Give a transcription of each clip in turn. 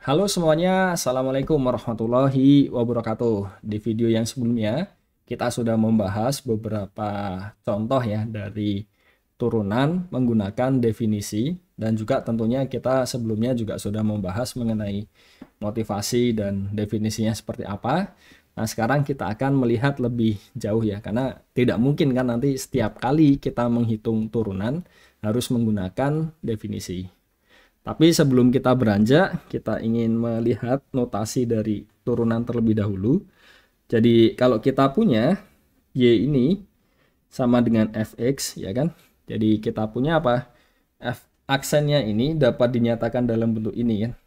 Halo semuanya, Assalamualaikum warahmatullahi wabarakatuh. Di video yang sebelumnya, kita sudah membahas beberapa contoh ya dari turunan menggunakan definisi dan juga tentunya kita sebelumnya juga sudah membahas mengenai motivasi dan definisinya seperti apa. Nah, sekarang kita akan melihat lebih jauh ya, karena tidak mungkin kan nanti setiap kali kita menghitung turunan harus menggunakan definisi. Tapi sebelum kita beranjak, kita ingin melihat notasi dari turunan terlebih dahulu. Jadi kalau kita punya Y ini sama dengan Fx, ya kan? Jadi kita punya apa? F aksennya ini dapat dinyatakan dalam bentuk ini ya.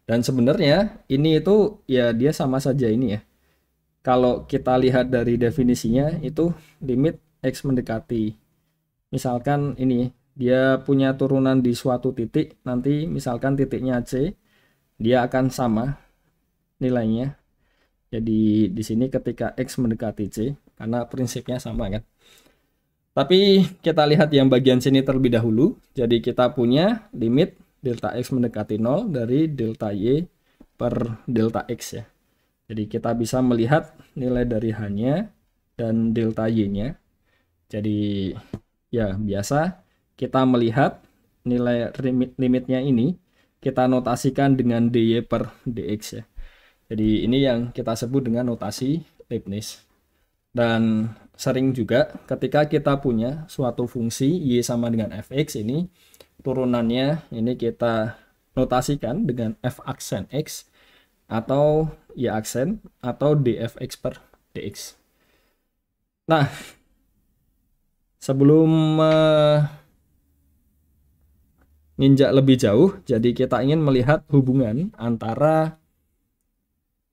Dan sebenarnya ini itu ya dia sama saja ini ya. Kalau kita lihat dari definisinya itu limit X mendekati. Misalkan ini dia punya turunan di suatu titik, nanti misalkan titiknya C, dia akan sama nilainya. Jadi di sini ketika X mendekati C, karena prinsipnya sama kan. Tapi kita lihat yang bagian sini terlebih dahulu. Jadi kita punya limit delta X mendekati 0 dari delta Y per delta X ya. Jadi kita bisa melihat nilai dari H-nya dan delta Y-nya. Jadi ya biasa kita melihat nilai limitnya ini kita notasikan dengan dy per dx ya. Jadi ini yang kita sebut dengan notasi Leibniz. Dan sering juga ketika kita punya suatu fungsi y sama dengan fx ini turunannya ini kita notasikan dengan f aksen x atau y aksen atau dfx per dx. Nah, sebelum menginjak lebih jauh, jadi kita ingin melihat hubungan antara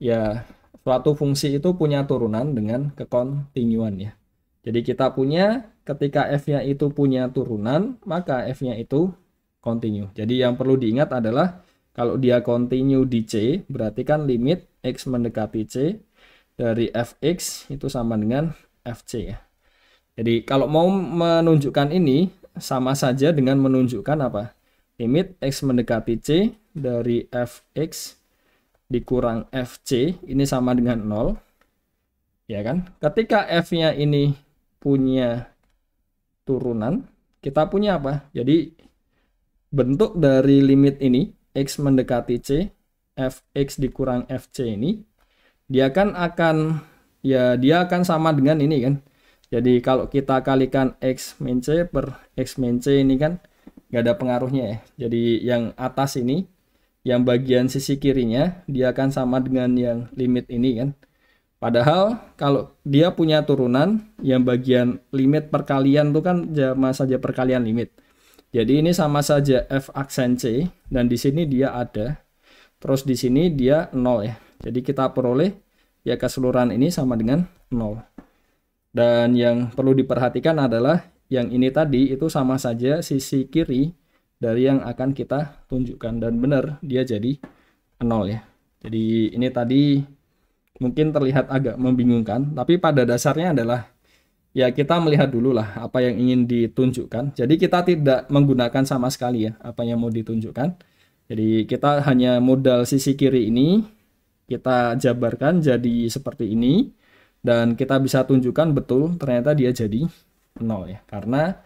ya suatu fungsi itu punya turunan dengan kekontinuan ya. Jadi kita punya ketika f-nya itu punya turunan, maka f-nya itu kontinu. Jadi yang perlu diingat adalah kalau dia kontinu di C, berarti kan limit x mendekati C dari fx itu sama dengan fc ya. Jadi kalau mau menunjukkan ini sama saja dengan menunjukkan apa? Limit x mendekati C dari fx dikurang fc ini sama dengan 0. Ya kan? Ketika f-nya ini punya turunan, kita punya apa? Jadi bentuk dari limit ini x mendekati C, fx dikurang fc ini dia kan akan ya dia akan sama dengan ini kan. Jadi kalau kita kalikan x min c per x min c ini kan nggak ada pengaruhnya ya. Jadi yang atas ini, yang bagian sisi kirinya, dia akan sama dengan yang limit ini kan. Padahal kalau dia punya turunan, yang bagian limit perkalian itu kan sama saja perkalian limit. Jadi ini sama saja f aksen c, dan di sini dia ada. Terus di sini dia 0 ya. Jadi kita peroleh ya keseluruhan ini sama dengan 0. Dan yang perlu diperhatikan adalah yang ini tadi itu sama saja sisi kiri dari yang akan kita tunjukkan. Dan benar dia jadi 0 ya. Jadi ini tadi mungkin terlihat agak membingungkan. Tapi pada dasarnya adalah ya kita melihat dulu lah apa yang ingin ditunjukkan. Jadi kita tidak menggunakan sama sekali ya apa yang mau ditunjukkan. Jadi kita hanya modal sisi kiri ini kita jabarkan jadi seperti ini. Dan kita bisa tunjukkan betul ternyata dia jadi 0 ya. Karena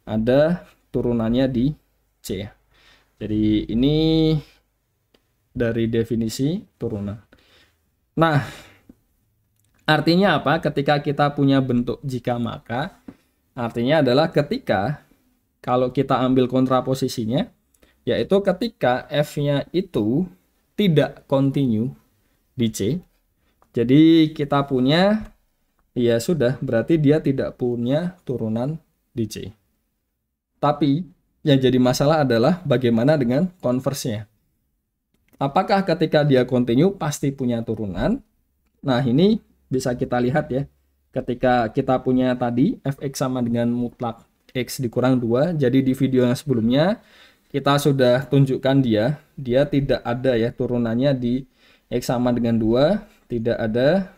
ada turunannya di C ya. Jadi ini dari definisi turunan. Nah, artinya apa? Ketika kita punya bentuk jika maka, artinya adalah ketika kalau kita ambil kontraposisinya, yaitu ketika f-nya itu tidak kontinu di C. Jadi kita punya, ya sudah, berarti dia tidak punya turunan di C. Tapi yang jadi masalah adalah bagaimana dengan konversinya. Apakah ketika dia kontinu pasti punya turunan? Nah ini bisa kita lihat ya. Ketika kita punya tadi fx sama dengan mutlak x dikurang 2. Jadi di video yang sebelumnya kita sudah tunjukkan dia tidak ada ya turunannya di x sama dengan 2. Tidak ada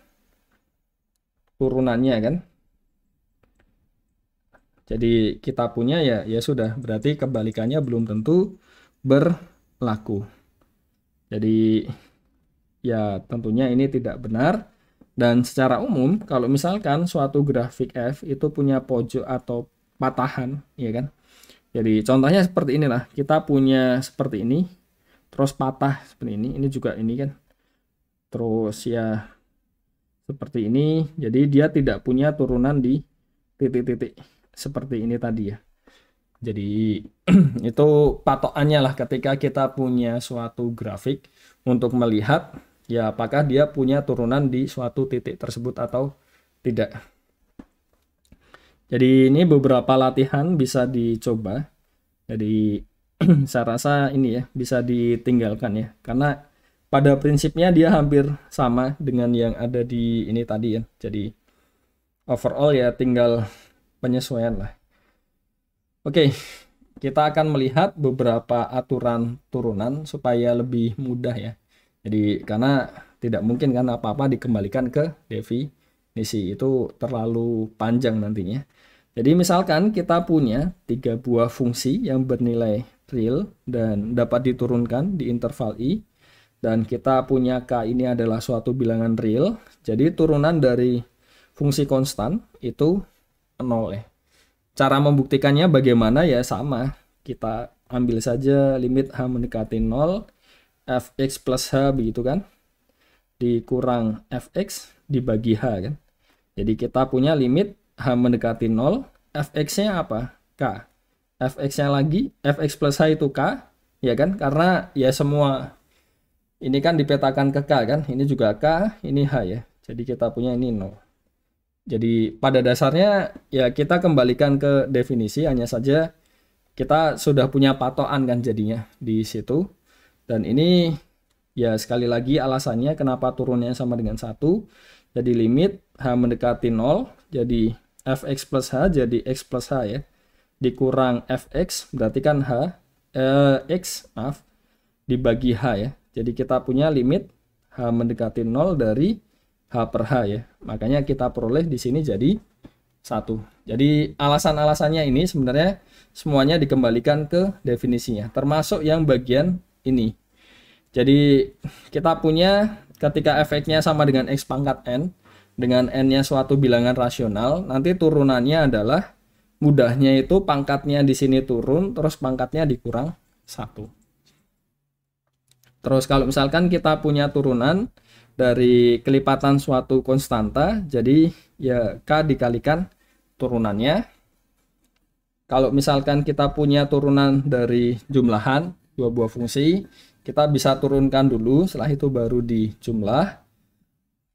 turunannya kan. Jadi kita punya ya sudah, berarti kebalikannya belum tentu berlaku. Jadi ya tentunya ini tidak benar. Dan secara umum kalau misalkan suatu grafik F itu punya pojok atau patahan, ya kan? Jadi contohnya seperti inilah. Kita punya seperti ini, terus patah seperti ini juga ini kan. Terus ya seperti ini. Jadi dia tidak punya turunan di titik-titik seperti ini tadi ya. Jadi itu patokannya lah ketika kita punya suatu grafik untuk melihat ya apakah dia punya turunan di suatu titik tersebut atau tidak. Jadi ini beberapa latihan bisa dicoba. Jadi saya rasa ini ya bisa ditinggalkan ya, karena pada prinsipnya dia hampir sama dengan yang ada di ini tadi ya. Jadi overall ya tinggal penyesuaian lah. Oke, kita akan melihat beberapa aturan turunan supaya lebih mudah ya. Jadi karena tidak mungkin kan apa-apa dikembalikan ke definisi, itu terlalu panjang nantinya. Jadi misalkan kita punya 3 buah fungsi yang bernilai real dan dapat diturunkan di interval i, dan kita punya k ini adalah suatu bilangan real, jadi turunan dari fungsi konstan itu 0 ya. Cara membuktikannya bagaimana ya sama, kita ambil saja limit h mendekati 0 fx plus h begitu kan, dikurang fx dibagi h kan. Jadi kita punya limit h mendekati 0, fx-nya apa? K. Fx-nya lagi, fx plus h itu k, ya kan? Karena ya semua ini kan dipetakan ke k kan, ini juga k, ini h ya. Jadi kita punya ini 0. Jadi pada dasarnya ya kita kembalikan ke definisi, hanya saja kita sudah punya patokan kan jadinya di situ. Dan ini ya sekali lagi alasannya kenapa turunnya sama dengan 1. Jadi limit h mendekati 0, jadi fx plus h jadi x plus h ya. Dikurang fx berarti kan x dibagi h ya. Jadi kita punya limit h mendekati 0 dari h per h ya. Makanya kita peroleh di sini jadi 1. Jadi alasan-alasannya ini sebenarnya semuanya dikembalikan ke definisinya, termasuk yang bagian ini. Jadi kita punya ketika fx-nya sama dengan x pangkat n, dengan n-nya suatu bilangan rasional, nanti turunannya adalah mudahnya itu pangkatnya di sini turun, terus pangkatnya dikurang 1. Terus kalau misalkan kita punya turunan dari kelipatan suatu konstanta, jadi ya k dikalikan turunannya. Kalau misalkan kita punya turunan dari jumlahan 2 buah fungsi, kita bisa turunkan dulu, setelah itu baru dijumlah.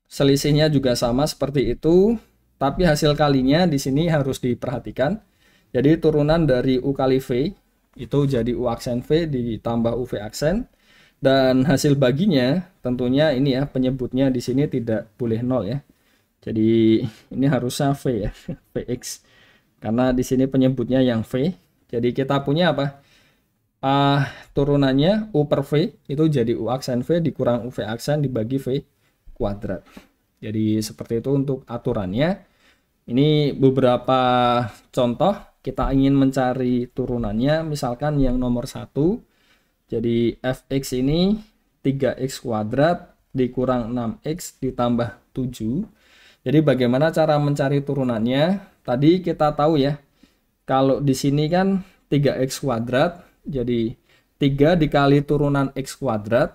Selisihnya juga sama seperti itu, tapi hasil kalinya di sini harus diperhatikan. Jadi turunan dari u kali v itu jadi u aksen v ditambah uv aksen. Dan hasil baginya tentunya ini ya, penyebutnya di sini tidak boleh 0 ya. Jadi ini harusnya v ya, vx. Karena di sini penyebutnya yang v. Jadi kita punya apa? Turunannya u per v itu jadi u aksen v dikurang uv aksen dibagi v kuadrat. Jadi seperti itu untuk aturannya. Ini beberapa contoh kita ingin mencari turunannya. Misalkan yang nomor 1. Jadi fx ini 3x kuadrat dikurang 6x ditambah 7. Jadi bagaimana cara mencari turunannya? Tadi kita tahu ya, kalau di sini kan 3x kuadrat, jadi 3 dikali turunan x kuadrat.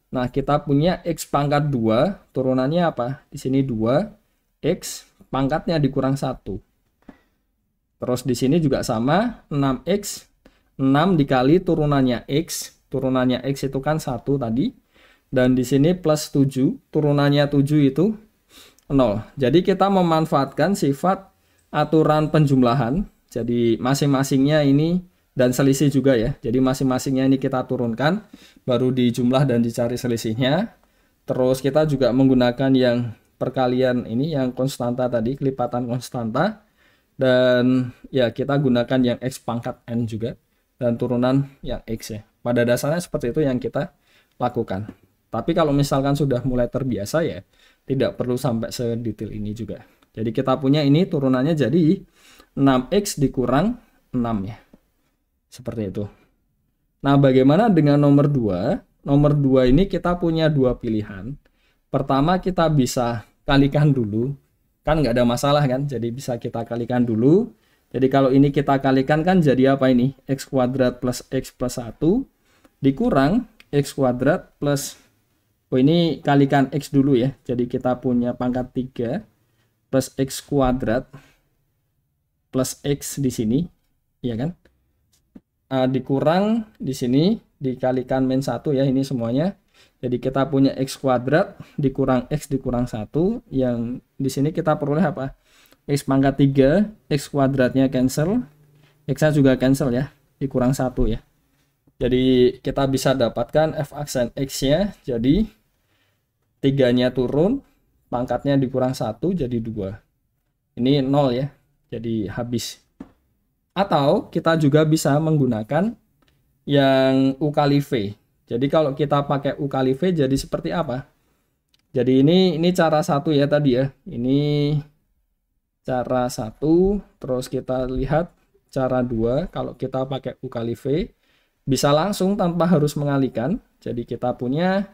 Nah, kita punya x pangkat 2, turunannya apa? Di sini 2, x pangkatnya dikurang 1. Terus di sini juga sama, 6x, 6 dikali turunannya x itu kan 1 tadi, dan di sini plus 7, turunannya 7 itu 0. Jadi kita memanfaatkan sifat aturan penjumlahan, jadi masing-masingnya ini dan selisih juga ya, jadi masing-masingnya ini kita turunkan, baru dijumlah dan dicari selisihnya. Terus kita juga menggunakan yang perkalian ini, yang konstanta tadi, kelipatan konstanta, dan ya kita gunakan yang x pangkat n juga, dan turunan yang x ya. Pada dasarnya seperti itu yang kita lakukan. Tapi kalau misalkan sudah mulai terbiasa ya tidak perlu sampai sedetail ini juga. Jadi kita punya ini turunannya jadi 6x dikurang 6 ya. Seperti itu. Nah, bagaimana dengan nomor 2? nomor 2 ini kita punya dua pilihan. Pertama kita bisa kalikan dulu, kan nggak ada masalah kan, jadi bisa kita kalikan dulu. Jadi kalau ini kita kalikan kan jadi apa ini? X kuadrat plus X plus 1 dikurang X kuadrat plus, oh ini kalikan X dulu ya, jadi kita punya pangkat 3 plus X kuadrat plus X di sini, ya kan? Dikurang di sini, dikalikan min 1 ya, ini semuanya. Jadi kita punya X kuadrat dikurang X dikurang 1, yang di sini kita peroleh apa? X pangkat 3, X kuadratnya cancel, X-nya juga cancel ya, dikurang 1 ya. Jadi kita bisa dapatkan f aksen X-nya, jadi 3-nya turun, pangkatnya dikurang 1 jadi 2. Ini 0 ya, jadi habis. Atau kita juga bisa menggunakan yang U kali V. Jadi kalau kita pakai U kali V jadi seperti apa? Jadi ini cara 1 ya tadi ya. Ini cara 1, terus kita lihat cara 2. Kalau kita pakai U kali V bisa langsung tanpa harus mengalihkan. Jadi kita punya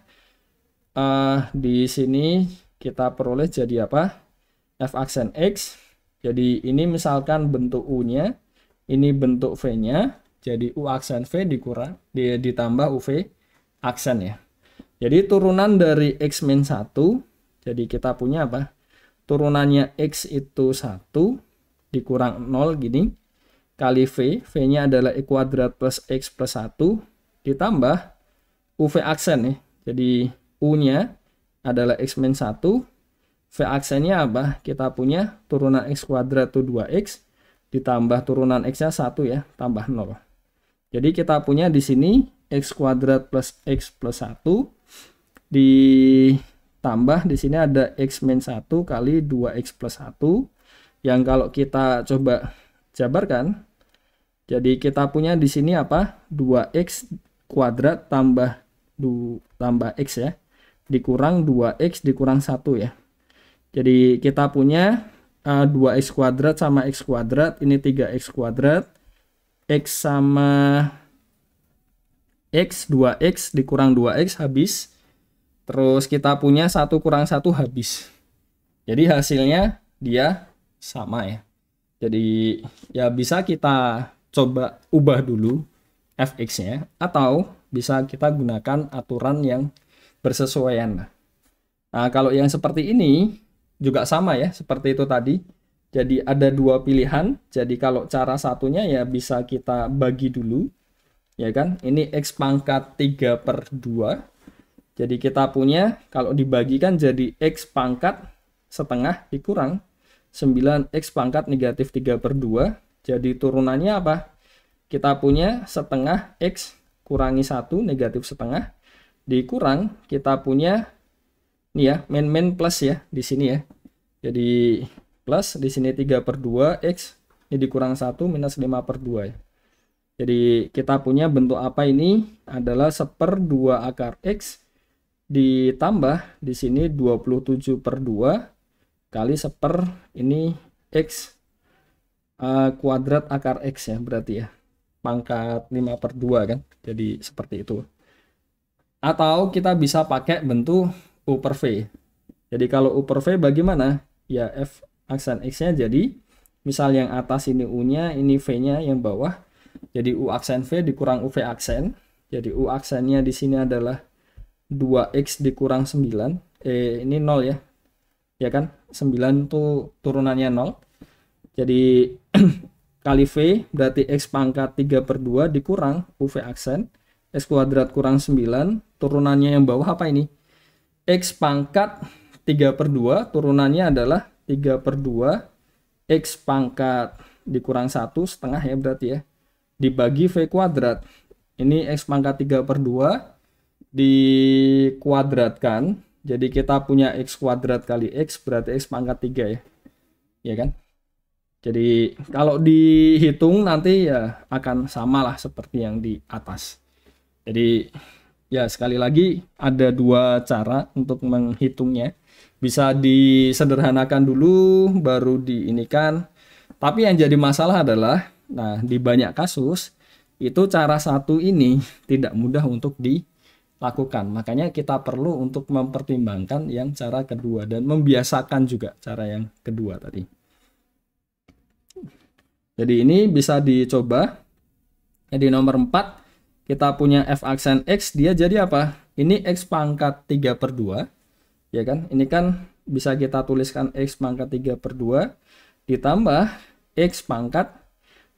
di sini kita peroleh jadi apa? F aksen X. Jadi ini misalkan bentuk U-nya, ini bentuk V-nya, jadi U aksen V dikurang ditambah UV aksen ya. Jadi turunan dari X min 1, jadi kita punya apa? Turunannya X itu 1 dikurang 0 gini, kali V, V-nya adalah X kuadrat plus X plus 1, ditambah UV aksen ya. Jadi U-nya adalah X min 1, V aksennya apa? Kita punya turunan X kuadrat itu 2X, ditambah turunan X-nya 1 ya, tambah 0. Jadi kita punya di sini X kuadrat plus X plus 1, ditambah di sini ada X min 1 kali 2X plus 1, yang kalau kita coba jabarkan, jadi kita punya di sini apa? 2X kuadrat tambah X ya, dikurang 2X dikurang 1 ya. Jadi kita punya 2X kuadrat sama X kuadrat, ini 3X kuadrat, X sama X, 2X dikurang 2X habis, terus kita punya 1 kurang 1 habis. Jadi hasilnya dia sama ya. Jadi ya bisa kita coba ubah dulu fx-nya, atau bisa kita gunakan aturan yang bersesuaian. Nah kalau yang seperti ini juga sama ya, seperti itu tadi. Jadi ada dua pilihan. Jadi kalau cara satunya ya bisa kita bagi dulu, ya kan? Ini X pangkat 3 per 2. Jadi kita punya, kalau dibagikan jadi X pangkat setengah dikurang 9X pangkat negatif 3 per 2. Jadi turunannya apa? Kita punya setengah X kurangi 1 negatif setengah, dikurang kita punya ini ya, min plus ya di sini ya. Jadi plus di sini 3 per 2 X, ini dikurang 1 minus 5 per 2 ya. Jadi kita punya bentuk apa ini? Adalah 1/2 akar X ditambah di sini 27 per 2 kali 1/, ini X kuadrat akar X ya berarti ya. Pangkat 5 per 2 kan. Jadi seperti itu. Atau kita bisa pakai bentuk U per V. Jadi kalau U per V bagaimana? Ya F aksen X-nya jadi, misal yang atas ini U-nya, ini V-nya yang bawah. Jadi U aksen V dikurang UV aksen. Jadi U aksennya di sini adalah 2X dikurang 9. Ini 0 ya. Ya kan? 9 tuh turunannya 0. Jadi kali V berarti X pangkat 3 per 2 dikurang UV aksen. X kuadrat kurang 9. Turunannya yang bawah apa ini? X pangkat 3 per 2, turunannya adalah 3 per 2, X pangkat dikurang 1 setengah ya berarti ya, dibagi V kuadrat. Ini X pangkat 3 per 2 dikuadratkan, jadi kita punya X kuadrat kali X berarti X pangkat 3 ya. Ya kan? Jadi kalau dihitung nanti ya akan samalah seperti yang di atas. Jadi ya sekali lagi ada dua cara untuk menghitungnya. Bisa disederhanakan dulu baru diinikan. Tapi yang jadi masalah adalah, nah di banyak kasus itu cara satu ini tidak mudah untuk lakukan. Makanya kita perlu untuk mempertimbangkan yang cara kedua dan membiasakan juga cara yang kedua tadi. Jadi ini bisa dicoba. Jadi nomor 4 kita punya f aksen x, dia jadi apa? Ini x pangkat 3/2 ya kan? Ini kan bisa kita tuliskan x pangkat 3/2 ditambah x pangkat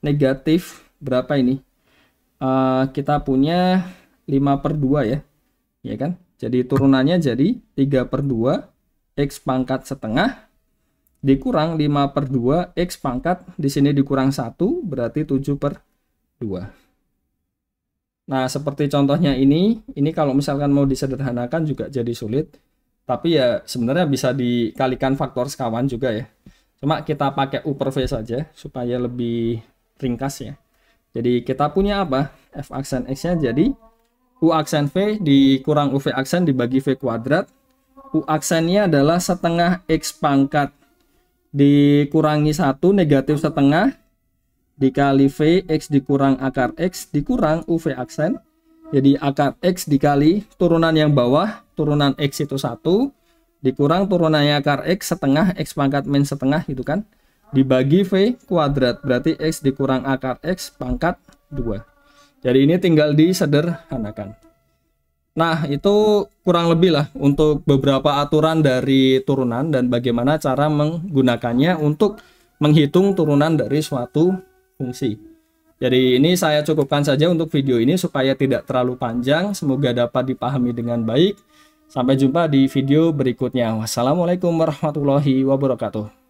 negatif berapa ini? Kita punya 5/2 ya kan? Jadi turunannya jadi 3/2 x pangkat setengah dikurang 5/2 x pangkat, di sini dikurang 1 berarti 7/2. Nah, seperti contohnya ini kalau misalkan mau disederhanakan juga jadi sulit. Tapi ya sebenarnya bisa dikalikan faktor sekawan juga ya. Cuma kita pakai U per V saja supaya lebih ringkas ya. Jadi kita punya apa? F aksen X-nya jadi U aksen V dikurang UV aksen dibagi V kuadrat. U aksennya adalah setengah X pangkat dikurangi 1 negatif setengah dikali V X dikurang akar X dikurang UV aksen. Jadi akar X dikali turunan yang bawah, turunan X itu 1 dikurang turunannya akar X setengah X pangkat min setengah gitu kan, dibagi V kuadrat, berarti X dikurang akar X pangkat 2. Jadi ini tinggal disederhanakan. Nah, itu kurang lebih lah untuk beberapa aturan dari turunan dan bagaimana cara menggunakannya untuk menghitung turunan dari suatu fungsi. Jadi ini saya cukupkan saja untuk video ini supaya tidak terlalu panjang. Semoga dapat dipahami dengan baik. Sampai jumpa di video berikutnya. Wassalamualaikum warahmatullahi wabarakatuh.